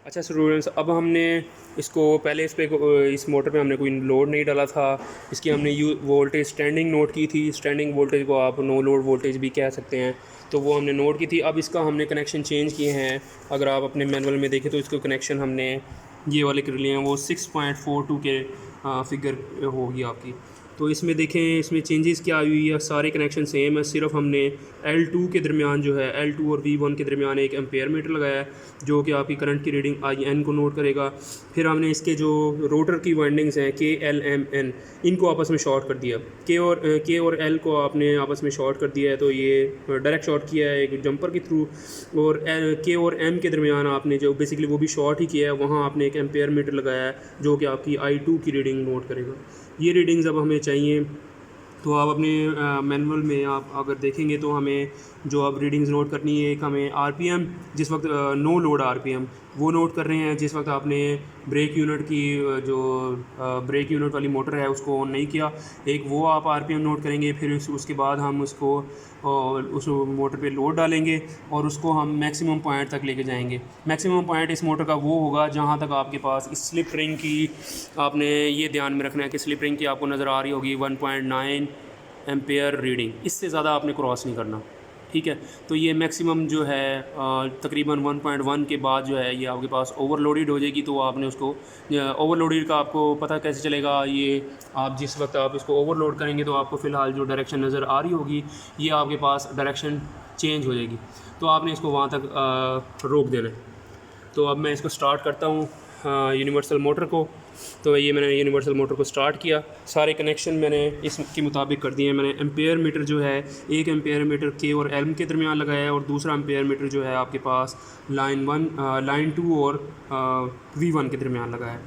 अच्छा स्टूडेंट्स, अब हमने इसको पहले इस मोटर पे हमने कोई लोड नहीं डाला था। इसकी हमने वोल्टेज स्टैंडिंग नोट की थी। स्टैंडिंग वोल्टेज को आप नो लोड वोल्टेज भी कह सकते हैं। तो वो हमने नोट की थी। अब इसका हमने कनेक्शन चेंज किए हैं। अगर आप अपने मैनुअल में देखें तो इसको कनेक्शन हमने ये वाले कर लिए हैं। वो 6.42 के फिगर होगी आपकी। तो इसमें देखें, इसमें चेंजेस क्या हुई है। सारे कनेक्शन सेम है, सिर्फ हमने L2 के दरमियान जो है L2 और V1 के दरमियान एक एम्पेयर मीटर लगाया है, जो कि आपकी करंट की रीडिंग IN को नोट करेगा। फिर हमने इसके जो रोटर की वाइंडिंग्स हैं K L M N, इनको आपस में शॉर्ट कर दिया। K और L को आपने आपस में शॉर्ट कर दिया है, तो ये डायरेक्ट शॉर्ट किया है एक जंपर के थ्रू। और K और M के दरमियान आपने जो बेसिकली वो भी शॉर्ट ही किया है, वहाँ आपने एक एम्पेयर मीटर लगाया है जो कि आपकी I2 की रीडिंग नोट करेगा। ये रीडिंग्स अब हमें चाहिए। तो आप अपने मैनुअल में आप अगर देखेंगे तो हमें जो अब रीडिंग्स नोट करनी है, एक हमें RPM, जिस वक्त नो लोड RPM वो नोट कर रहे हैं जिस वक्त आपने ब्रेक यूनिट की जो ब्रेक यूनिट वाली मोटर है उसको ऑन नहीं किया। एक वो आप RPM नोट करेंगे। फिर उसके बाद हम उसको उस मोटर पे लोड डालेंगे और उसको हम मैक्सिमम पॉइंट तक लेके जाएंगे। मैक्सिमम पॉइंट इस मोटर का वो होगा जहाँ तक आपके पास इस स्लिप रिंग की, आपने ये ध्यान में रखना है कि स्लिप रिंग की आपको नज़र आ रही होगी 1.9 एम्पेयर रीडिंग। इससे ज़्यादा आपने क्रॉस नहीं करना, ठीक है। तो ये मैक्सिमम जो है तकरीबन 1.1 के बाद जो है ये आपके पास ओवरलोडेड हो जाएगी। तो आपने उसको ओवरलोडेड का आपको पता कैसे चलेगा, ये आप जिस वक्त आप इसको ओवरलोड करेंगे तो आपको फ़िलहाल जो डायरेक्शन नज़र आ रही होगी ये आपके पास डायरेक्शन चेंज हो जाएगी। तो आपने इसको वहाँ तक रोक देना है। तो अब मैं इसको स्टार्ट करता हूँ यूनिवर्सल मोटर को। तो ये मैंने यूनिवर्सल मोटर को स्टार्ट किया। सारे कनेक्शन मैंने इसके मुताबिक कर दिए। मैंने एम्पेयर मीटर जो है, एक एम्पेयर मीटर K और L के दरमियान लगाया है, और दूसरा एम्पेयर मीटर जो है आपके पास लाइन 2 और V1 के दरमियान लगाया है।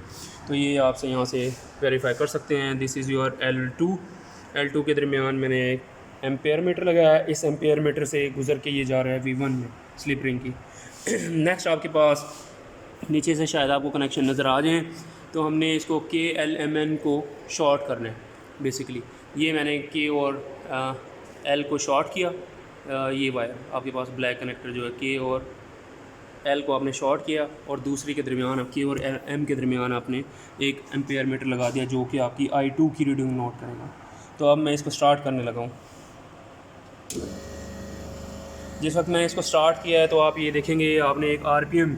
तो ये आपसे यहाँ से वेरीफाई कर सकते हैं। दिस इज़ योर L2 के दरमियान मैंने एम्पेयर मीटर लगाया है। इस एम्पेयर मीटर से गुजर के ये जा रहा है V1 में स्लिप रिंग की। नेक्स्ट आपके पास नीचे से शायद आपको कनेक्शन नज़र आ जाएँ। तो हमने इसको KLMN को शॉर्ट करना है बेसिकली। ये मैंने K और L को शॉर्ट किया। ये वायर आपके पास ब्लैक कनेक्टर जो है K और L को आपने शॉर्ट किया, और दूसरी के दरमियान K और M के दरमियान आपने एक एम्पेयर मीटर लगा दिया जो कि आपकी I2 की रीडिंग नोट करेगा। तो अब मैं इसको स्टार्ट करने लगा हूँ। जिस वक्त मैंने इसको स्टार्ट किया है तो आप ये देखेंगे आपने एक RPM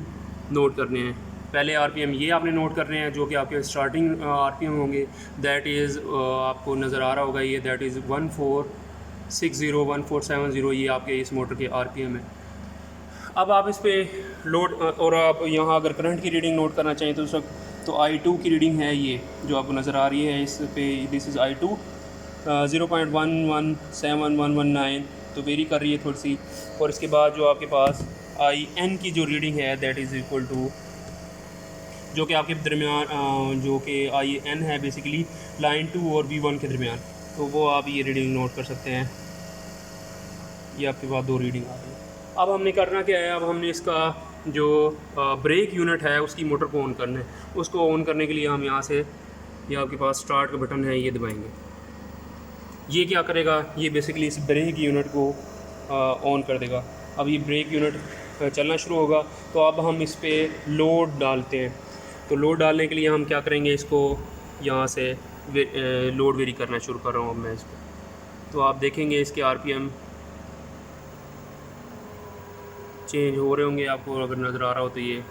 नोट करने हैं। पहले RPM ये आपने नोट करने हैं जो कि आपके स्टार्टिंग RPM होंगे। दैट इज़ आपको नज़र आ रहा होगा ये, दैट इज़ 1460 1470। ये आपके इस मोटर के RPM है। अब आप इस पर लोड और आप यहाँ अगर करंट की रीडिंग नोट करना चाहें तो उस वक्त तो I2 की रीडिंग है ये जो आपको नज़र आ रही है इस पे। दिस इज़ I2 0.117119, तो वेरी कर रही है थोड़ी सी। और इसके बाद जो आपके पास IN की जो रीडिंग है दैट इज़ इक्वल टू, जो कि आपके दरमियान जो कि IN है बेसिकली लाइन 2 और V1 के दरमियान। तो वो आप ये रीडिंग नोट कर सकते हैं। ये आपके पास दो रीडिंग आ रही है। अब हमने करना क्या है, अब हमने इसका जो ब्रेक यूनिट है उसकी मोटर को ऑन करना है। उसको ऑन करने के लिए हम यहाँ से, ये आपके पास स्टार्ट का बटन है, ये दबाएंगे। ये क्या करेगा, ये बेसिकली इस ब्रेक यूनिट को ऑन कर देगा। अब ये ब्रेक यूनिट चलना शुरू होगा। तो अब हम इस पर लोड डालते हैं। तो लोड डालने के लिए हम क्या करेंगे, इसको यहाँ से लोड वेरी करना शुरू कर रहा हूँ अब मैं इसको। तो आप देखेंगे इसके RPM चेंज हो रहे होंगे, आपको अगर नज़र आ रहा हो तो ये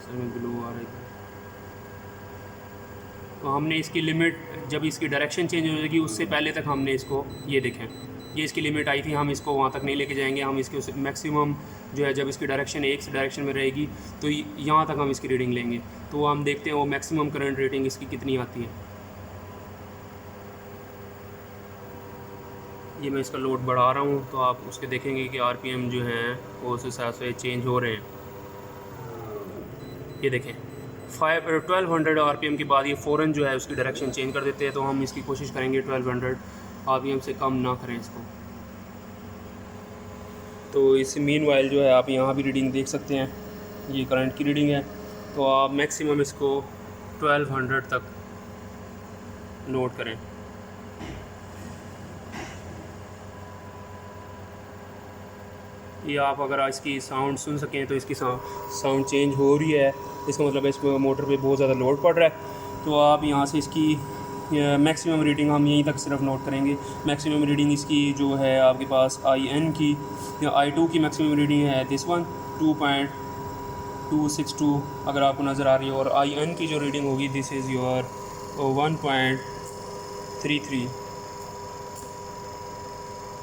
ब्लू आ रहा है। तो हमने इसकी लिमिट, जब इसकी डायरेक्शन चेंज हो जाएगी उससे पहले तक हमने इसको, ये देखें ये इसकी लिमिट आई थी, हम इसको वहाँ तक नहीं लेके जाएंगे। हम इसके मैक्सिमम जो है, जब इसकी डायरेक्शन एक डायरेक्शन में रहेगी तो यहाँ तक हम इसकी रीडिंग लेंगे। तो हम देखते हैं वो मैक्सिमम करंट रेटिंग इसकी कितनी आती है। ये मैं इसका लोड बढ़ा रहा हूँ तो आप उसके देखेंगे कि RPM जो हैं वो उस हिसाब से चेंज हो रहे हैं। ये देखें 1200 RPM के बाद ये फ़ौरन जो है उसकी डायरेक्शन चेंज कर देते हैं। तो हम इसकी कोशिश करेंगे 1200 RPM से कम ना करें इसको। तो इस मीन वाइल जो है आप यहाँ भी रीडिंग देख सकते हैं, ये करंट की रीडिंग है। तो आप मैक्सिमम इसको 1200 तक नोट करें। ये आप अगर इसकी साउंड सुन सकें तो इसकी साउंड चेंज हो रही है, इसका मतलब इस मोटर पे बहुत ज़्यादा लोड पड़ रहा है। तो आप यहाँ से इसकी मैक्सिमम रीडिंग हम यहीं तक सिर्फ नोट करेंगे। मैक्सिमम रीडिंग इसकी जो है आपके पास IN की या I2 की मैक्सिमम रीडिंग है दिस वन 2.262 अगर आपको नज़र आ रही है, और IN की जो रीडिंग होगी दिस इज़ योर 1.33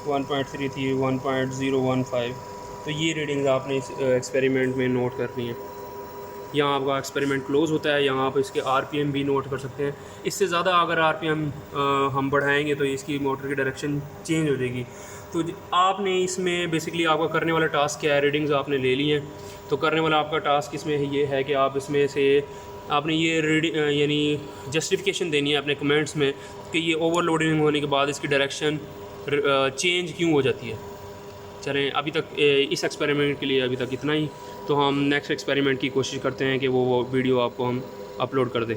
1.015। तो ये रीडिंग्स आपने इस एक्सपेरिमेंट में नोट करनी है। यहाँ आपका एक्सपेरिमेंट क्लोज़ होता है। यहाँ आप इसके RPM भी नोट कर सकते हैं। इससे ज़्यादा अगर RPM हम बढ़ाएंगे तो इसकी मोटर की डायरेक्शन चेंज हो जाएगी। तो आपने इसमें बेसिकली आपका करने वाला टास्क क्या है, रीडिंग्स आपने ले ली हैं, तो करने वाला आपका टास्क इसमें ये है कि आप इसमें से आपने ये यानी जस्टिफिकेशन देनी है अपने कमेंट्स में कि ये ओवरलोडिंग होने के बाद इसकी डायरेक्शन चेंज क्यों हो जाती है। चलें, अभी तक इस एक्सपेरिमेंट के लिए अभी तक इतना ही। तो हम नेक्स्ट एक्सपेरिमेंट की कोशिश करते हैं कि वो वीडियो आपको हम अपलोड कर दें।